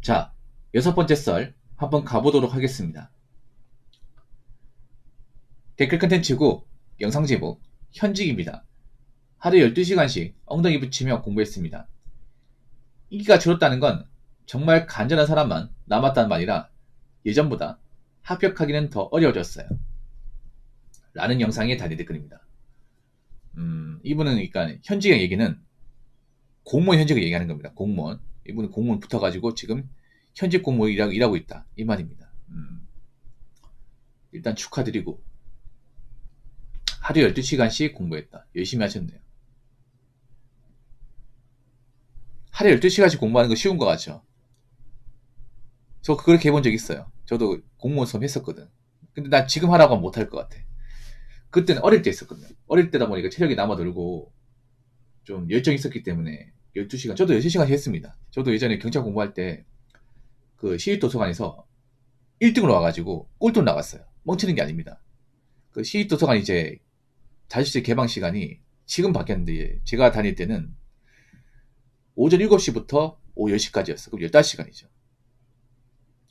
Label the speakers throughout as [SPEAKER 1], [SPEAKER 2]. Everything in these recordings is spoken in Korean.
[SPEAKER 1] 자, 여섯 번째 썰 한번 가보도록 하겠습니다. 댓글 컨텐츠고 영상 제목 현직입니다. 하루 12시간씩 엉덩이 붙이며 공부했습니다. 인기가 줄었다는 건 정말 간절한 사람만 남았다는 말이라 예전보다 합격하기는 더 어려워졌어요. 라는 영상의 단위 댓글입니다. 이분은 그러니까 현직의 얘기는 공무원 현직을 얘기하는 겁니다. 공무원. 이분은 공무원 붙어가지고 지금 현직 공무원 일하고 있다. 이 말입니다. 일단 축하드리고 하루 12시간씩 공부했다. 열심히 하셨네요. 하루 12시간씩 공부하는 거 쉬운 거 같죠? 저 그렇게 해본 적 있어요. 저도 공무원 수험 했었거든. 근데 나 지금 하라고 하면 못할 것 같아. 그때는 어릴 때 했었거든요. 어릴 때다 보니까 체력이 남아돌고 좀 열정이 있었기 때문에 12시간, 저도 6시간씩 했습니다. 저도 예전에 경찰 공부할 때 그 시립도서관에서 1등으로 와가지고 꼴등 나갔어요. 멍치는 게 아닙니다. 그 시립도서관 이제 자습실 개방 시간이 지금 바뀌었는데 제가 다닐 때는 오전 7시부터 오후 10시까지였어. 그럼 15시간이죠.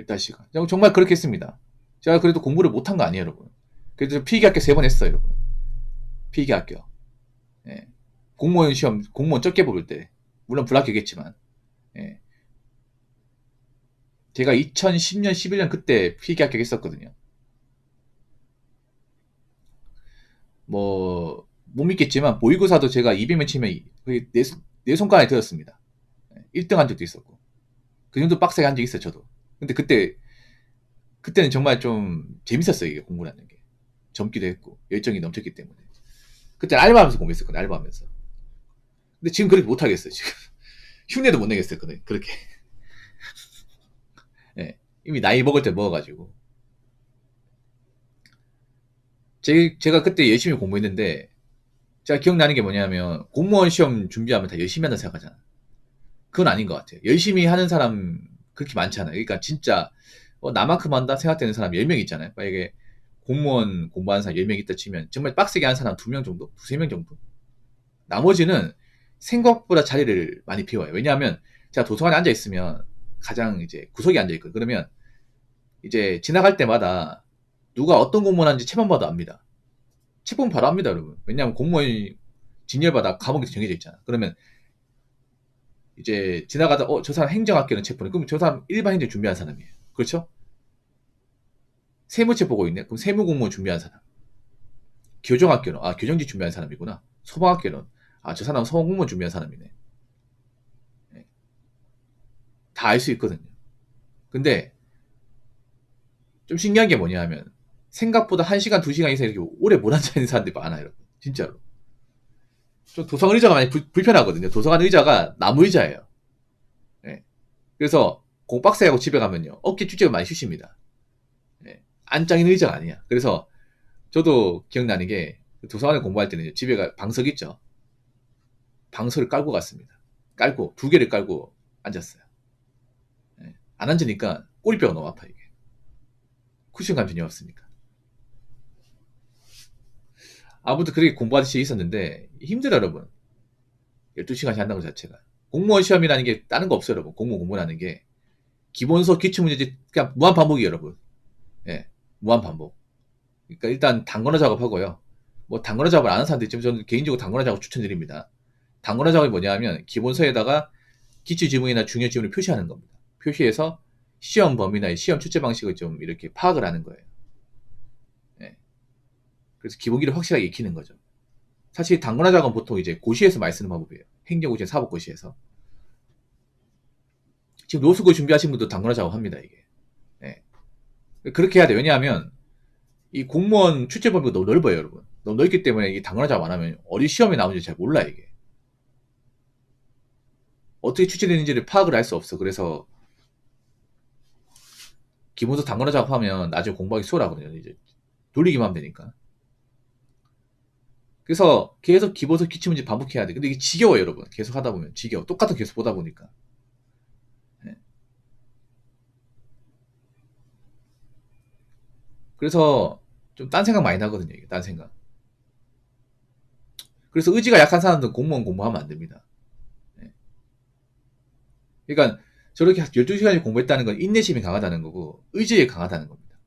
[SPEAKER 1] 15시간. 정말 그렇게 했습니다. 제가 그래도 공부를 못한 거 아니에요, 여러분. 그래도 필기합격 3번 했어요, 여러분. 필기합격. 예. 공무원 시험, 공무원 적게 볼 때. 물론 불합격했지만. 예. 제가 2010년, 11년 그때 필기합격 했었거든요. 못 믿겠지만, 모의고사도 제가 200명 치면 거의 네 손가락에 들었습니다. 1등 한 적도 있었고. 그 정도 빡세게 한 적이 있어요, 저도. 근데 그때는 정말 좀 재밌었어요, 이게 공부라는 게. 젊기도 했고, 열정이 넘쳤기 때문에. 그때 알바하면서 공부했었거든요, 알바하면서. 근데 지금 그렇게 못하겠어요, 지금. 흉내도 못 내겠어요, 그렇게. 예, 이미 나이 먹을 때 먹어가지고. 제가 그때 열심히 공부했는데, 제가 기억나는 게 뭐냐면, 공무원 시험 준비하면 다 열심히 한다 생각하잖아. 그건 아닌 것 같아요. 열심히 하는 사람 그렇게 많잖아요. 그러니까 진짜, 나만큼 한다 생각되는 사람 10명 있잖아요. 만약에 공무원 공부하는 사람 10명 있다 치면, 정말 빡세게 하는 사람 2명 정도? 두세 명 정도? 나머지는 생각보다 자리를 많이 비워요. 왜냐하면, 제가 도서관에 앉아있으면, 가장 이제 구석에 앉아있거든요. 그러면, 이제 지나갈 때마다, 누가 어떤 공무원 하는지 책만 봐도 압니다. 책 보면 바로 압니다, 여러분. 왜냐하면 공무원이 진열받아 과목이 정해져 있잖아. 그러면 이제 지나가다 저 사람 행정학교는 책 보네. 그럼 저 사람 일반 행정 준비한 사람이에요. 그렇죠? 세무책 보고 있네. 그럼 세무공무원 준비한 사람. 교정학교는 교정직 준비한 사람이구나. 소방학교는 저 사람은 소방공무원 준비한 사람이네. 다 알 수 있거든요. 근데 좀 신기한 게 뭐냐 하면 생각보다 1시간, 2시간 이상 이렇게 오래 못 앉아있는 사람들이 많아요, 여러분. 진짜로. 좀 도서관 의자가 많이 불편하거든요. 도서관 의자가 나무 의자예요. 네. 그래서 공박사하고 집에 가면요. 어깨 쭉쭉 많이 쉬십니다. 네. 안짱인 의자가 아니야. 그래서 저도 기억나는 게 도서관에 공부할 때는 집에 방석 있죠. 방석을 깔고 갔습니다. 깔고 2개를 깔고 앉았어요. 네. 안 앉으니까 꼬리뼈가 너무 아파 이게. 쿠션감 전혀 없으니까. 아무튼 그렇게 공부하듯이 있었는데 힘들어요, 여러분. 12시간씩 한다는 것 자체가. 공무원 시험이라는 게 다른 거 없어요, 여러분. 공무원 공부라는 게. 기본서 기출문제지 그냥 무한 반복이에요, 여러분. 예, 무한 반복. 그러니까 일단 단권화 작업하고요. 뭐 단권화 작업을 안 하는 사람들 있지만 저는 개인적으로 단권화 작업 추천드립니다. 단권화 작업이 뭐냐 하면 기본서에다가 기출 지문이나 중요 지문을 표시하는 겁니다. 표시해서 시험 범위나 시험 출제 방식을 좀 이렇게 파악을 하는 거예요. 예. 그래서 기본기를 확실하게 익히는 거죠. 사실 단권화 작업은 보통 이제 고시에서 많이 쓰는 방법이에요. 행정고시, 사법고시에서. 지금 로스쿨 준비하신 분도 단권화 작업합니다, 이게. 예. 그렇게 해야 돼요. 왜냐하면 이 공무원 출제 범위가 너무 넓어요, 여러분. 너무 넓기 때문에 이 단권화 작업 안 하면 어디 시험에 나오는지 잘 몰라, 이게. 어떻게 출제되는지를 파악을 할 수 없어. 그래서 기본서 단권화 작업하면 나중에 공부하기 수월하거든요. 이제 돌리기만 하면 되니까. 그래서 계속 기본서 기출문제 반복해야 돼. 근데 이게 지겨워요, 여러분. 계속 하다 보면 지겨워. 똑같은 계속 보다 보니까. 네. 그래서 좀 딴 생각 많이 나거든요, 이게. 딴 생각. 그래서 의지가 약한 사람들은 공무원 공부하면 안 됩니다. 네. 그러니까 저렇게 12시간을 공부했다는 건 인내심이 강하다는 거고 의지에 강하다는 겁니다.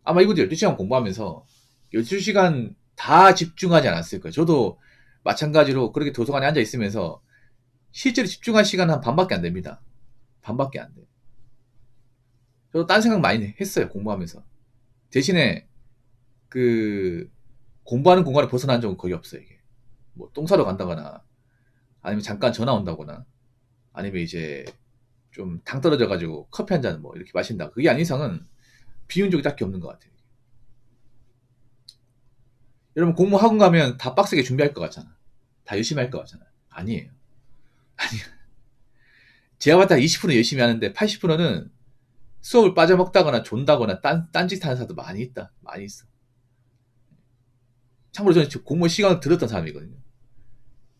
[SPEAKER 1] 아마 이분들 12시간 공부하면서 12시간 다 집중하지 않았을 거예요. 저도 마찬가지로 그렇게 도서관에 앉아 있으면서 실제로 집중할 시간은 한 반밖에 안 됩니다. 반밖에 안 돼. 저도 딴 생각 많이 했어요. 공부하면서. 대신에 그 공부하는 공간을 벗어난 적은 거의 없어요. 이게 뭐 똥 싸러 간다거나 아니면 잠깐 전화 온다거나 아니면 이제 좀 당 떨어져가지고 커피 한 잔 뭐 이렇게 마신다. 그게 아닌 이상은 비운 적이 딱히 없는 것 같아요. 여러분 공부 학원 가면 다 빡세게 준비할 것 같잖아. 다 열심히 할 것 같잖아. 아니에요. 아니요. 제가 봤을 때 20% 열심히 하는데 80%는 수업을 빠져먹다거나 존다거나 딴짓 하는 사람도 많이 있다. 많이 있어. 참고로 저는 공무원 시간을 들었던 사람이거든요.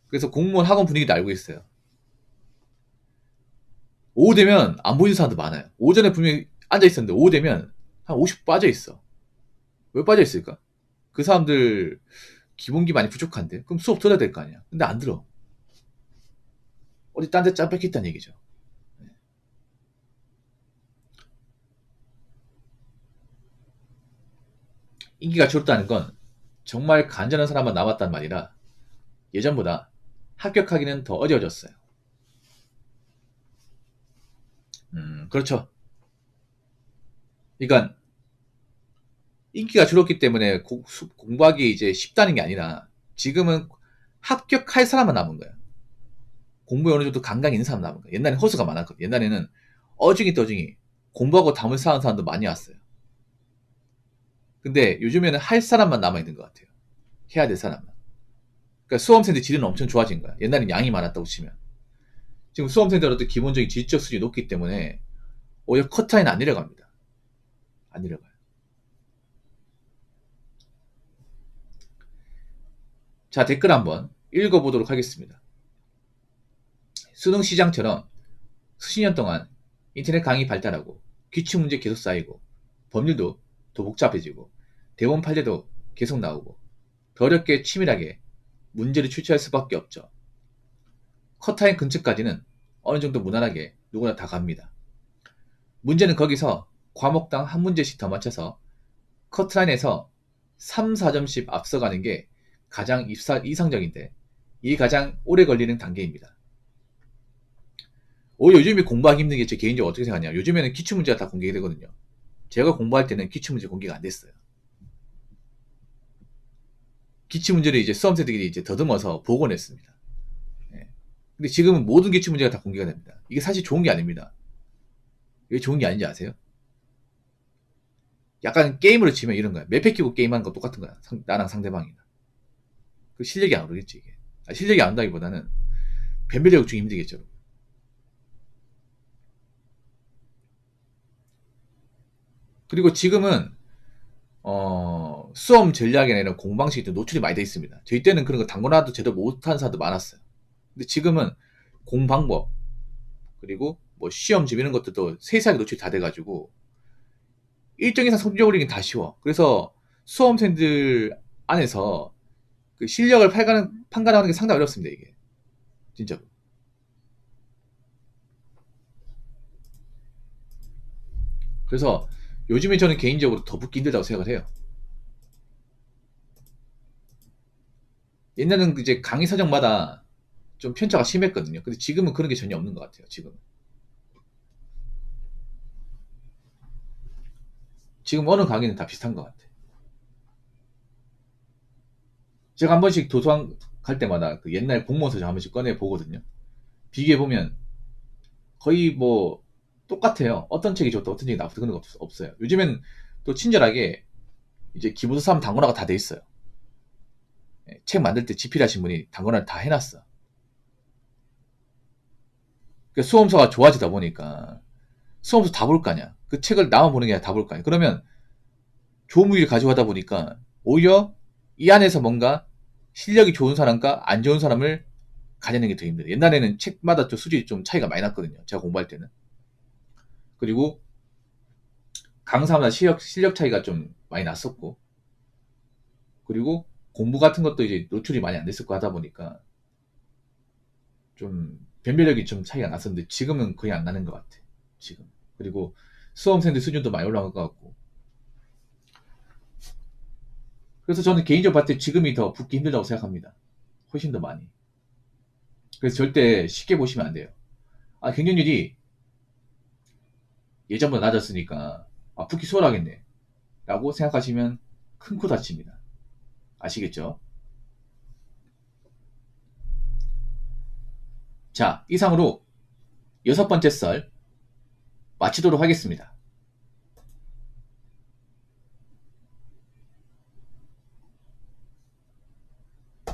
[SPEAKER 1] 그래서 공무원 학원 분위기도 알고 있어요. 오후 되면 안 보이는 사람도 많아요. 오전에 분명히 앉아있었는데 오후 되면 한 50% 빠져있어. 왜 빠져있을까? 그 사람들 기본기 많이 부족한데? 그럼 수업 들어야 될 거 아니야. 근데 안 들어. 어디 딴 데 짬 뺏겼다는 얘기죠. 인기가 줄었다는 건 정말 간절한 사람만 남았단 말이라 예전보다 합격하기는 더 어려워졌어요. 그렇죠. 그러니까 인기가 줄었기 때문에 공부하기 이제 쉽다는 게 아니라 지금은 합격할 사람만 남은 거예요. 공부에 어느 정도 감각이 있는 사람 남은 거예요. 옛날에는 허수가 많았거든요. 옛날에는 어중이 떠중이 공부하고 담을 쌓은 사람도 많이 왔어요. 근데 요즘에는 할 사람만 남아있는 것 같아요. 해야 될 사람만. 그러니까 수험생들 질은 엄청 좋아진 거야. 옛날엔 양이 많았다고 치면. 지금 수험생들도 기본적인 지적 수준이 높기 때문에 오히려 컷타임은 안 내려갑니다. 안 내려가요. 자, 댓글 한번 읽어보도록 하겠습니다. 수능 시장처럼 수십 년 동안 인터넷 강의 발달하고 기출문제 계속 쌓이고 법률도 더 복잡해지고 대본 판례도 계속 나오고 더 어렵게 치밀하게 문제를 출제할 수밖에 없죠. 컷타임 근처까지는 어느 정도 무난하게 누구나 다 갑니다. 문제는 거기서 과목당 한 문제씩 더 맞춰서 커트라인에서 3, 4점씩 앞서가는 게 가장 이상적인데 이게 가장 오래 걸리는 단계입니다. 오히려 요즘에 공부하기 힘든 게 제 개인적으로 어떻게 생각하냐. 요즘에는 기출문제가 다 공개가 되거든요. 제가 공부할 때는 기출문제 공개가 안 됐어요. 기출문제를 이제 수험생들이 이제 더듬어서 보고 냈습니다. 예. 근데 지금은 모든 기출문제가 다 공개가 됩니다. 이게 사실 좋은 게 아닙니다. 왜 좋은 게 아닌지 아세요? 약간 게임으로 치면 이런 거야. 맵패 끼고 게임하는 거 똑같은 거야. 나랑 상대방이나. 그 실력이 안 오르겠지, 이게. 실력이 안 온다기보다는 변별력이 좀 힘들겠죠. 그리고 지금은 수험 전략이 아니라 공방식이 노출이 많이 돼 있습니다. 저희 때는 그런 거 당구나도 제대로 못하는 사람도 많았어요. 근데 지금은 공방법 그리고 뭐 시험집 이런 것들도 세세하게 노출이 다 돼가지고 일정 이상 성적 올리긴 다 쉬워. 그래서 수험생들 안에서 그 실력을 판가름하는 게 상당히 어렵습니다, 이게. 진짜로. 그래서 요즘에 저는 개인적으로 더 붙기 힘들다고 생각을 해요. 옛날에는 이제 강의 사정마다 좀 편차가 심했거든요. 근데 지금은 그런 게 전혀 없는 것 같아요, 지금은. 지금 어느 강의는 다 비슷한 것 같아. 제가 한 번씩 도서관 갈 때마다 그 옛날 공무원 서적 한 번씩 꺼내 보거든요. 비교해 보면 거의 뭐 똑같아요. 어떤 책이 좋다, 어떤 책이 나쁘다 그런 거 없어요. 요즘엔 또 친절하게 이제 기본서사 하면 단권화가 다 돼 있어요. 책 만들 때 집필하신 분이 단권화를 다 해놨어. 그러니까 수험서가 좋아지다 보니까 수험서 다 볼 거 아니야. 그 책을 나만 보는 게 아니라 다 볼 거 아니야. 그러면 좋은 무기를 가져가다 보니까 오히려 이 안에서 뭔가 실력이 좋은 사람과 안 좋은 사람을 가려는 게 더 힘들어요. 옛날에는 책마다 좀 수준이 좀 차이가 많이 났거든요. 제가 공부할 때는. 그리고 강사마다 실력 차이가 좀 많이 났었고, 그리고 공부 같은 것도 이제 노출이 많이 안 됐었고 하다 보니까 좀 변별력이 좀 차이가 났었는데 지금은 거의 안 나는 것 같아. 지금. 그리고 수험생들 수준도 많이 올라간 것 같고. 그래서 저는 개인적으로 봤을 때 지금이 더 붙기 힘들다고 생각합니다. 훨씬 더 많이. 그래서 절대 쉽게 보시면 안 돼요. 아, 경쟁률이 예전보다 낮았으니까 아, 붙기 수월하겠네 라고 생각하시면 큰 코 다칩니다. 아시겠죠? 자, 이상으로 6번째 썰 마치도록 하겠습니다.